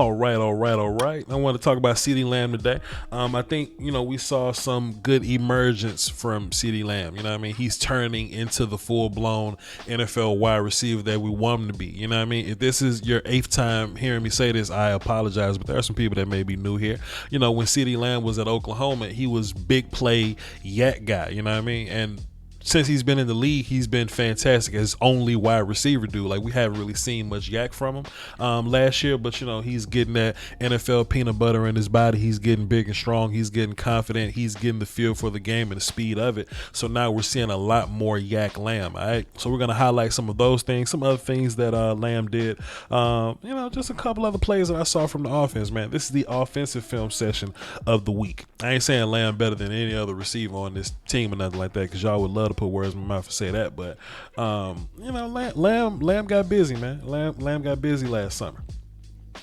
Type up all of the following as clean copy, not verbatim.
All right. I want to talk about CeeDee Lamb today. I think, we saw some good emergence from CeeDee Lamb. You know what I mean? He's turning into the full-blown NFL wide receiver that we want him to be. You know what I mean? If this is your 8th time hearing me say this, I apologize, but there are some people that may be new here. When CeeDee Lamb was at Oklahoma, he was big play yak guy. You know what I mean? And since he's been in the league, he's been fantastic as only wide receiver dude. Like, we haven't really seen much yak from him last year, but he's getting that NFL peanut butter in his body. He's getting big and strong. He's getting confident. He's getting the feel for the game and the speed of it. So now we're seeing a lot more yak Lamb. All right. So we're gonna highlight some of those things, some other things that Lamb did. Just a couple other plays that I saw from the offense. Man, this is the offensive film session of the week. I ain't saying Lamb better than any other receiver on this team or nothing like that, because y'all would love to put words in my mouth and say that, but Lamb got busy, man. Lamb got busy last summer.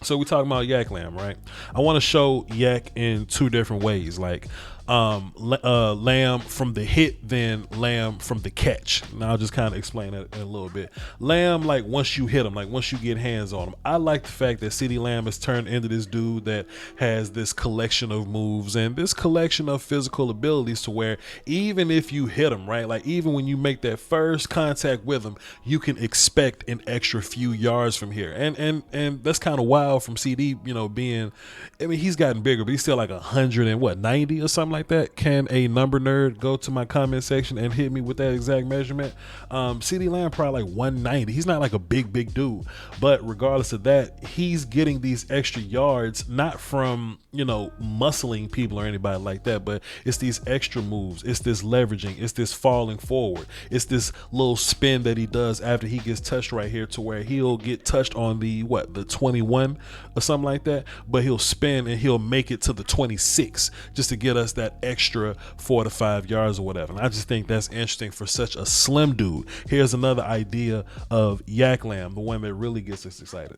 So we talking about yak Lamb, right? I want to show yak in two different ways, like Lamb from the hit, then Lamb from the catch. Now I'll just kind of explain that in a little bit. Lamb, like once you hit him, like once you get hands on him. I like the fact that CeeDee Lamb has turned into this dude that has this collection of moves and this collection of physical abilities to where even if you hit him, right, like even when you make that first contact with him, you can expect an extra few yards from here. And that's kind of wild from CD, being, he's gotten bigger, but he's still like 90 or something like that. Can a number nerd go to my comment section and hit me with that exact measurement? CeeDee Lamb probably like 190. He's not like a big dude, but regardless of that, he's getting these extra yards, not from muscling people or anybody like that, but it's these extra moves, it's this leveraging, it's this falling forward, it's this little spin that he does after he gets touched right here, to where he'll get touched on the 21 or something like that, but he'll spin and he'll make it to the 26 just to get us that extra 4 to 5 yards or whatever. And I just think that's interesting for such a slim dude. Here's another idea of yak Lamb, the one that really gets us excited.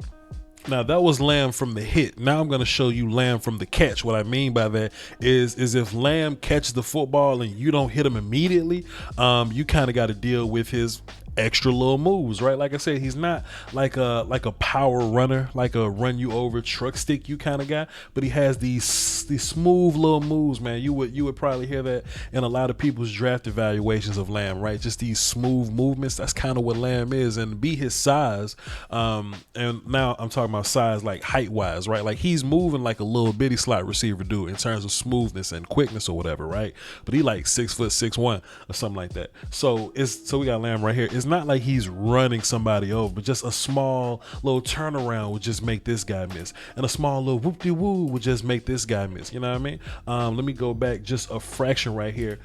Now that was Lamb from the hit. Now I'm going to show you Lamb from the catch. What I mean by that is if Lamb catches the football and you don't hit him immediately, you kind of got to deal with his extra little moves, right? Like I said, he's not like a power runner, like a run you over truck stick you kind of guy, but he has these smooth little moves, man. You would probably hear that in a lot of people's draft evaluations of Lamb, right? Just these smooth movements. That's kind of what Lamb is, and be his size. And now I'm talking about size, like height wise, right? Like he's moving like a little bitty slot receiver dude in terms of smoothness and quickness or whatever, right? But he like 6'6" or something like that. So we got Lamb right here. It's not like he's running somebody over, but just a small little turnaround would just make this guy miss, and a small little whoop-de-woo would just make this guy miss. You know what I mean? Let me go back just a fraction right here.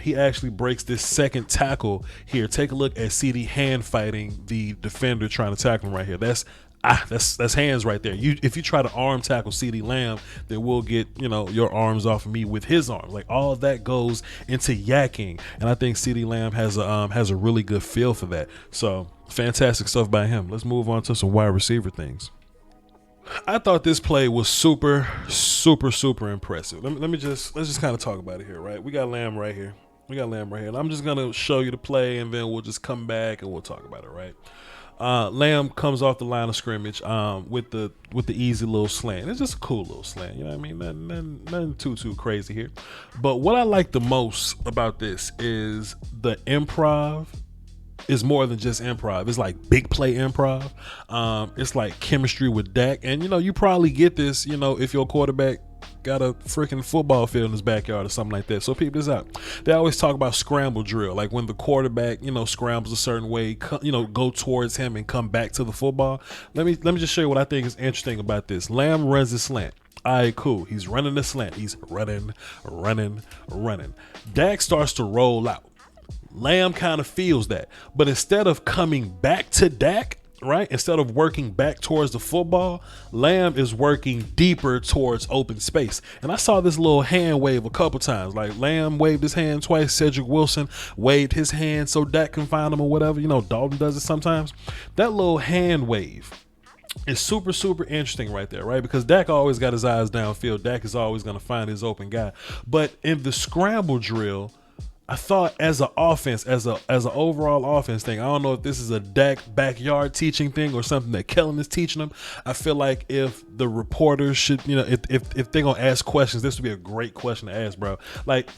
He actually breaks this second tackle here. Take a look at CeeDee hand fighting the defender trying to tackle him right here. That's hands right there. If you try to arm tackle CeeDee Lamb, then we'll get your arms off of me with his arms. Like all of that goes into yakking, and I think CeeDee Lamb has a really good feel for that. So fantastic stuff by him. Let's move on to some wide receiver things. I thought this play was super impressive. Let's just kind of talk about it here, right? We got Lamb right here. And I'm just gonna show you the play, and then we'll just come back and we'll talk about it, right? Lamb comes off the line of scrimmage with the easy little slant. It's just a cool little slant, you know what I mean? Nothing too crazy here. But what I like the most about this is the improv is more than just improv. It's like big play improv. It's like chemistry with Dak, and you probably get this if your quarterback got a freaking football field in his backyard or something like that. So peep this out. They always talk about scramble drill, like when the quarterback scrambles a certain way, go towards him and come back to the football. Let me just show you what I think is interesting about this. Lamb runs the slant. All right, cool. He's running the slant. He's running. Dak starts to roll out. Lamb kind of feels that, but instead of coming back to Dak, right, instead of working back towards the football, Lamb is working deeper towards open space. And I saw this little hand wave a couple times. Like Lamb waved his hand twice. Cedric Wilson waved his hand so Dak can find him or whatever. Dalton does it sometimes. That little hand wave is super interesting right there, right? Because Dak always got his eyes downfield. Dak is always going to find his open guy. But in the scramble drill, I thought as an offense, as an overall offense thing, I don't know if this is a Dak backyard teaching thing or something that Kellen is teaching them. I feel like if the reporters should, if they're gonna ask questions, this would be a great question to ask, bro. Like,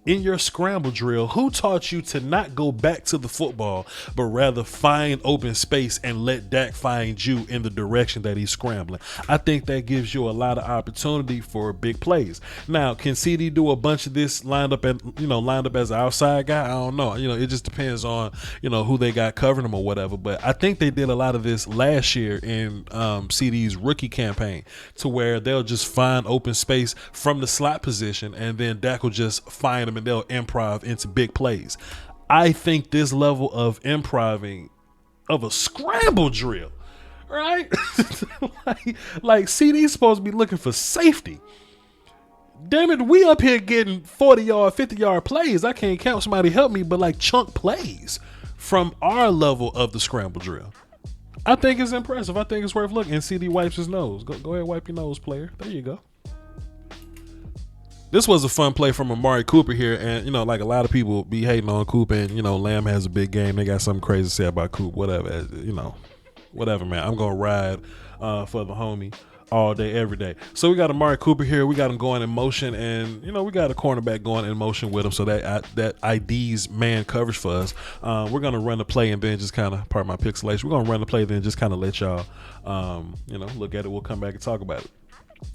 in your scramble drill, who taught you to not go back to the football, but rather find open space and let Dak find you in the direction that he's scrambling? I think that gives you a lot of opportunity for big plays. Now, can CeeDee do a bunch of this lined up as an outside guy? I don't know. It just depends on, who they got covering him or whatever. But I think they did a lot of this last year in CeeDee's rookie campaign, to where they'll just find open space from the slot position, and then Dak will just find them and they'll improv into big plays. I think this level of improving of a scramble drill, right? like CeeDee's supposed to be looking for safety. Damn it, we up here getting 40-yard, 50-yard plays. I can't count, somebody help me, but like chunk plays from our level of the scramble drill. I think it's impressive. I think it's worth looking. And CeeDee wipes his nose. Go ahead, wipe your nose, player. There you go. This was a fun play from Amari Cooper here, and like a lot of people be hating on Cooper, and Lamb has a big game. They got something crazy to say about Cooper, whatever. Whatever, man. I'm gonna ride for the homie all day, every day. So we got Amari Cooper here. We got him going in motion, and we got a cornerback going in motion with him. So that ID's man coverage for us. We're gonna run the play and then just kind of, pardon my pixelation, we're gonna run the play then just kind of let y'all look at it. We'll come back and talk about it.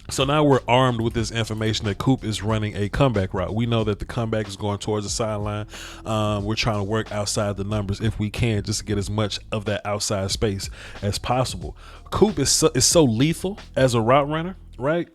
So now we're armed with this information that Coop is running a comeback route. We know that the comeback is going towards the sideline. We're trying to work outside the numbers if we can, just to get as much of that outside space as possible. Coop is so lethal as a route runner, right?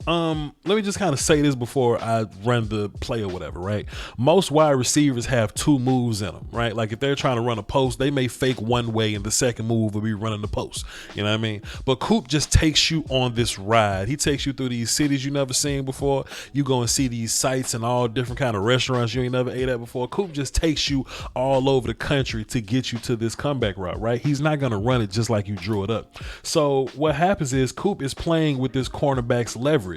Let me just kind of say this before I run the play or whatever, right? Most wide receivers have two moves in them, right? Like if they're trying to run a post, they may fake one way and the second move will be running the post. You know what I mean? But Coop just takes you on this ride. He takes you through these cities you never seen before. You go and see these sites and all different kind of restaurants you ain't never ate at before. Coop just takes you all over the country to get you to this comeback route, right? He's not going to run it just like you drew it up. So what happens is Coop is playing with this cornerback's leverage.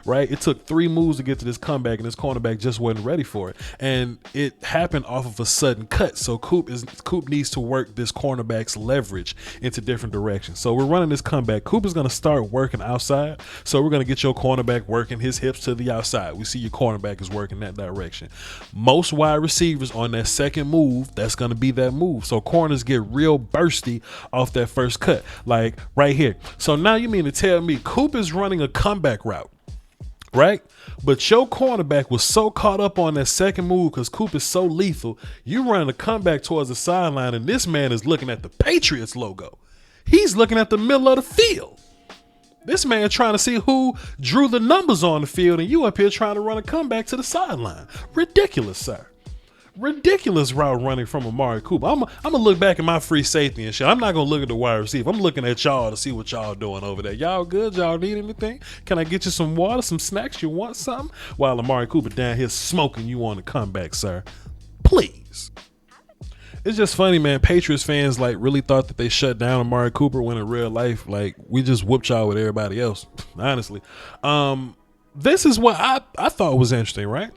Right? It took 3 moves to get to this comeback, and this cornerback just wasn't ready for it. And it happened off of a sudden cut. So Coop needs to work this cornerback's leverage into different directions. So we're running this comeback. Coop is going to start working outside. So we're going to get your cornerback working his hips to the outside. We see your cornerback is working that direction. Most wide receivers on that second move, that's going to be that move. So corners get real bursty off that first cut, like right here. So now you mean to tell me Coop is running a comeback route, right? But your cornerback was so caught up on that second move because Coop is so lethal. You running a comeback towards the sideline, and this man is looking at the Patriots logo. He's looking at the middle of the field. This man trying to see who drew the numbers on the field, and you up here trying to run a comeback to the sideline. Ridiculous, sir. Ridiculous route running from Amari Cooper. I'm gonna look back at my free safety and shit. I'm not gonna look at the wide receiver. I'm looking at y'all to see what y'all doing over there. Y'all good? Y'all need anything? Can I get you some water, some snacks? You want something? While Amari Cooper down here smoking you on the comeback, sir. Please. It's just funny, man. Patriots fans really thought that they shut down Amari Cooper when in real life, we just whooped y'all with everybody else. Honestly, this is what I thought was interesting, right?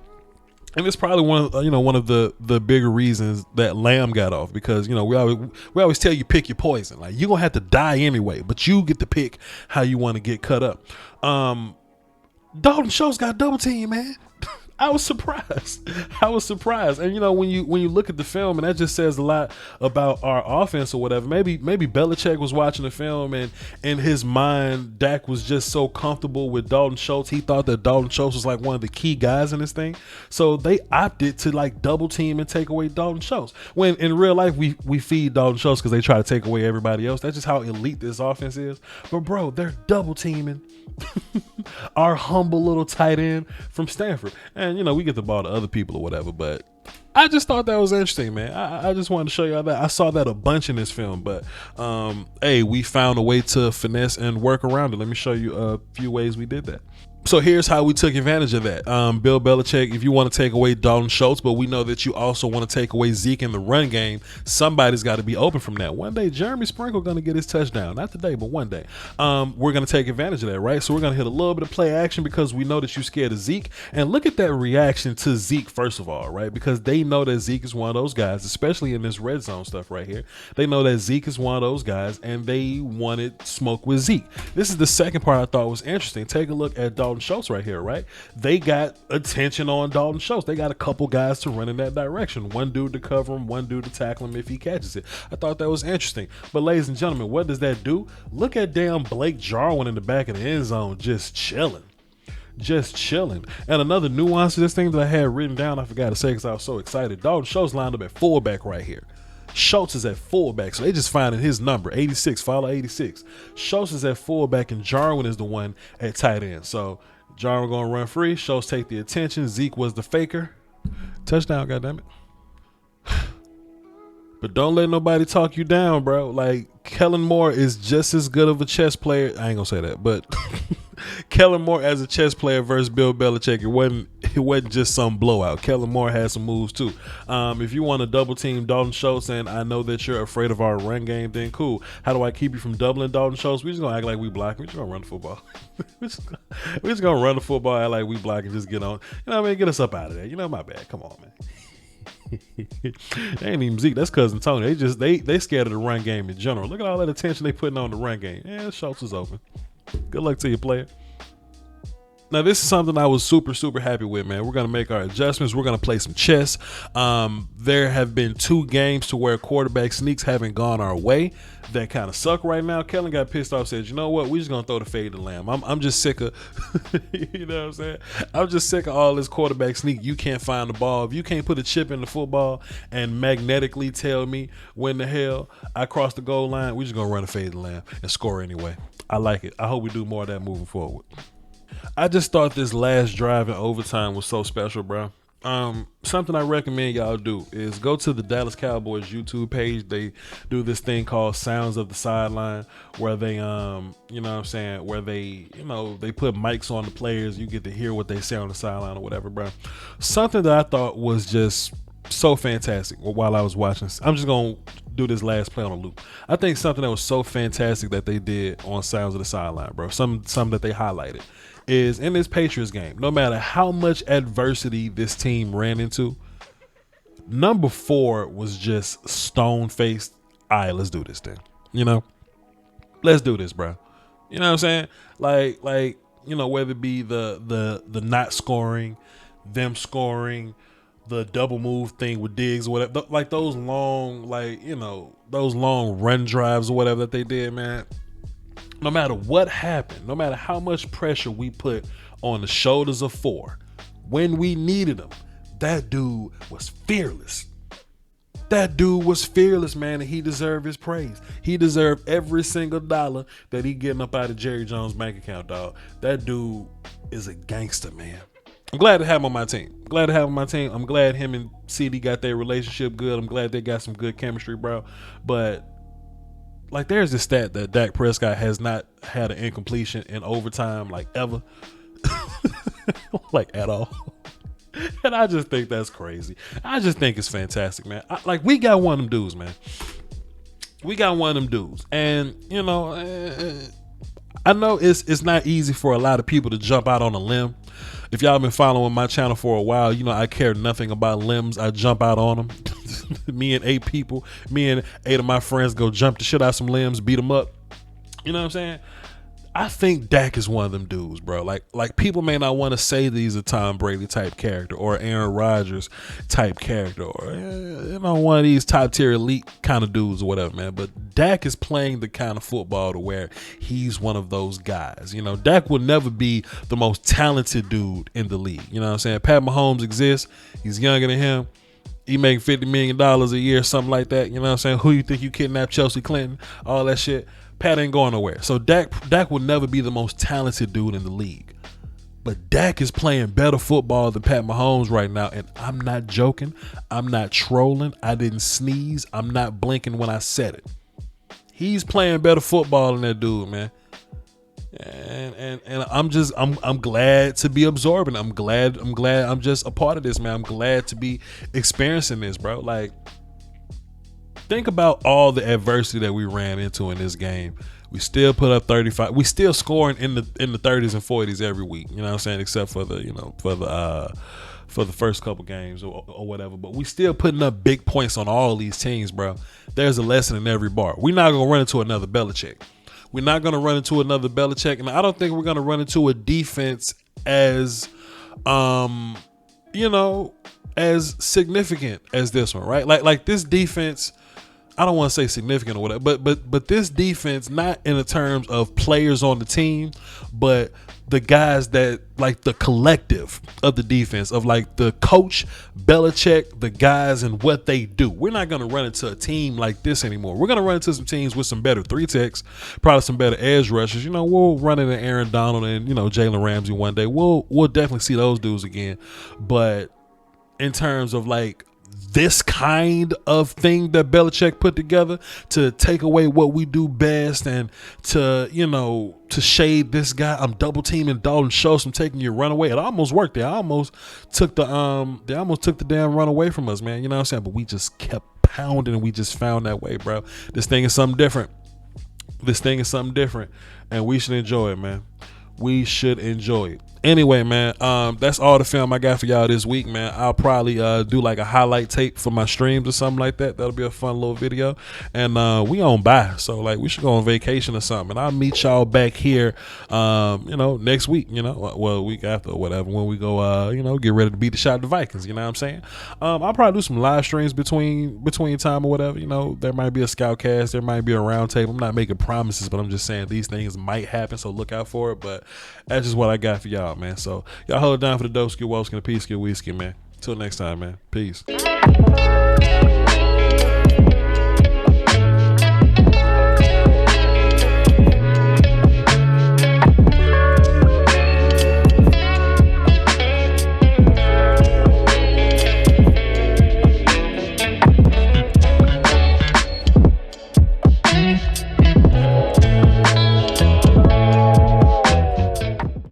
And it's probably one of the bigger reasons that Lamb got off, because we always tell you pick your poison. Like, you're gonna have to die anyway, but you get to pick how you want to get cut up. Dalton Schultz got double team, man. I was surprised. And when you look at the film, and that just says a lot about our offense or whatever. Maybe Belichick was watching the film, and in his mind, Dak was just so comfortable with Dalton Schultz. He thought that Dalton Schultz was one of the key guys in this thing. So they opted to double team and take away Dalton Schultz. When in real life we feed Dalton Schultz because they try to take away everybody else. That's just how elite this offense is. But bro, they're double teaming our humble little tight end from Stanford. And we get the ball to other people or whatever, but I just thought that was interesting, man. I just wanted to show y'all that. I saw that a bunch in this film, but hey, we found a way to finesse and work around it. Let me show you a few ways we did that. So here's how we took advantage of that. Bill Belichick, if you want to take away Dalton Schultz, but we know that you also want to take away Zeke in the run game, somebody's got to be open from that. One day, Jeremy Sprinkle going to get his touchdown. Not today, but one day. We're going to take advantage of that, right? So we're going to hit a little bit of play action because we know that you're scared of Zeke. And look at that reaction to Zeke, first of all, right? Because they know that Zeke is one of those guys, especially in this red zone stuff right here. They know that Zeke is one of those guys, and they wanted smoke with Zeke. This is the second part I thought was interesting. Take a look at Dalton Schultz right here, right? They got attention on Dalton Schultz. They got a couple guys to run in that direction. One dude to cover him, one dude to tackle him if he catches it. I thought that was interesting. But ladies and gentlemen, what does that do? Look at damn Blake Jarwin in the back of the end zone just chilling. And another nuance to this thing that I had written down, I forgot to say because I was so excited. Dalton Schultz lined up at fullback right here. Schultz is at fullback, so they just finding his number, 86, follow 86. Schultz is at fullback, and Jarwin is the one at tight end. So Jarwin going to run free. Schultz take the attention. Zeke was the faker. Touchdown, goddammit. But don't let nobody talk you down, bro. Like, Kellen Moore is just as good of a chess player. I ain't going to say that, but Kellen Moore as a chess player versus Bill Belichick, it wasn't just some blowout. Kellen Moore had some moves too. If you want to double team Dalton Schultz, and I know that you're afraid of our run game, then cool. How do I keep you from doubling Dalton Schultz? We just gonna act like we blocking. We just gonna run the football. we just gonna run the football, act like we blocking, just get on. You know what I mean? Get us up out of there. You know, my bad. Come on, man. They ain't even Zeke. That's cousin Tony. They scared of the run game in general. Look at all that attention they putting on the run game. Yeah, Schultz is open. Good luck to you, player. Now, this is something I was super, super happy with, man. We're going to make our adjustments. We're going to play some chess. There have been 2 games to where quarterback sneaks haven't gone our way. That kind of suck right now. Kellen got pissed off, said, you know what? We're just going to throw the fade to Lamb. I'm just sick of, you know what I'm saying? I'm just sick of all this quarterback sneak. You can't find the ball. If you can't put a chip in the football and magnetically tell me when the hell I cross the goal line, we're just going to run a fade to Lamb and score anyway. I like it. I hope we do more of that moving forward. I just thought this last drive in overtime was so special, bro. Something I recommend y'all do is go to the Dallas Cowboys YouTube page. They do this thing called Sounds of the Sideline, where they, you know what I'm saying, where they, you know, they put mics on the players. You get to hear what they say on the sideline or whatever, bro. Something that I thought was just so fantastic while I was watching. I'm just going to do this last play on a loop. I think something that was so fantastic that they did on Sounds of the Sideline, bro, something that they highlighted, is in this Patriots game, no matter how much adversity this team ran into, number 4 was just stone-faced. All right, let's do this thing. You know? Let's do this, bro. You know what I'm saying? Like, you know, whether it be the not scoring, them scoring, the double move thing with Diggs or whatever, like those long, like, you know, those long run drives or whatever that they did, man. No matter what happened, no matter how much pressure we put on the shoulders of 4, when we needed him, that dude was fearless. That dude was fearless, man, and he deserved his praise. He deserved every single dollar that he getting up out of Jerry Jones' bank account, dog. That dude is a gangster, man. I'm glad to have him on my team. I'm glad him and CeeDee got their relationship good. I'm glad they got some good chemistry, bro. But like, there's this stat that Dak Prescott has not had an incompletion in overtime, like, ever. Like, at all. And I just think that's crazy. I just think it's fantastic, man. We got one of them dudes, man. We got one of them dudes. And, you know, I know it's not easy for a lot of people to jump out on a limb. If y'all been following my channel for a while, you know I care nothing about limbs. I jump out on them. Me and 8 people, me and 8 of my friends go jump the shit out some limbs, beat them up. You know what I'm saying? I think Dak is one of them dudes, bro. Like people may not want to say that he's a Tom Brady type character or Aaron Rodgers type character or, you know, one of these top tier elite kind of dudes or whatever, man. But Dak is playing the kind of football to where he's one of those guys. You know, Dak will never be the most talented dude in the league. You know what I'm saying? Pat Mahomes exists. He's younger than him. He making $50 million a year, something like that. You know what I'm saying? Who you think you kidnapped Chelsea Clinton? All that shit. Pat ain't going nowhere. So Dak will never be the most talented dude in the league. But Dak is playing better football than Pat Mahomes right now. And I'm not joking. I'm not trolling. I didn't sneeze. I'm not blinking when I said it. He's playing better football than that dude, man. And I'm glad to be absorbing. I'm glad I'm just a part of this, man. I'm glad to be experiencing this, bro. Like, think about all the adversity that we ran into in this game. We still put up 35. We still scoring in the 30s and 40s every week. You know what I'm saying? Except for the for the first couple games or whatever. But we still putting up big points on all these teams, bro. There's a lesson in every bar. We're not gonna run into another Belichick. We're not gonna run into another Belichick, and I don't think we're gonna run into a defense as as significant as this one, right? Like this defense. I don't want to say significant or whatever, but this defense, not in the terms of players on the team, but the guys that, like, the collective of the defense, of like the coach, Belichick, the guys and what they do. We're not going to run into a team like this anymore. We're going to run into some teams with some better 3-techs, probably some better edge rushers. You know, we'll run into Aaron Donald and, Jalen Ramsey one day. We'll definitely see those dudes again. But in terms of like this kind of thing that Belichick put together to take away what we do best and to shade this guy. I'm double teaming Dalton Schultz from taking your run away. It almost worked. They almost took the damn run away from us, man. You know what I'm saying? But we just kept pounding and we just found that way, bro. This thing is something different. And we should enjoy it, man. We should enjoy it. Anyway, man, that's all the film I got for y'all this week, man. I'll probably do like a highlight tape for my streams or something like that. That'll be a fun little video. And we on bye, so like we should go on vacation or something. And I'll meet y'all back here, next week. Week after or whatever, when we go, get ready to beat the shot at the Vikings. You know what I'm saying? I'll probably do some live streams between time or whatever. There might be a scout cast, there might be a round table. I'm not making promises, but I'm just saying these things might happen, so look out for it. But that's just what I got for y'all, man. So y'all hold it down for the dope skill, woke, and the peace skill, whiskey, man. Till next time, man. Peace.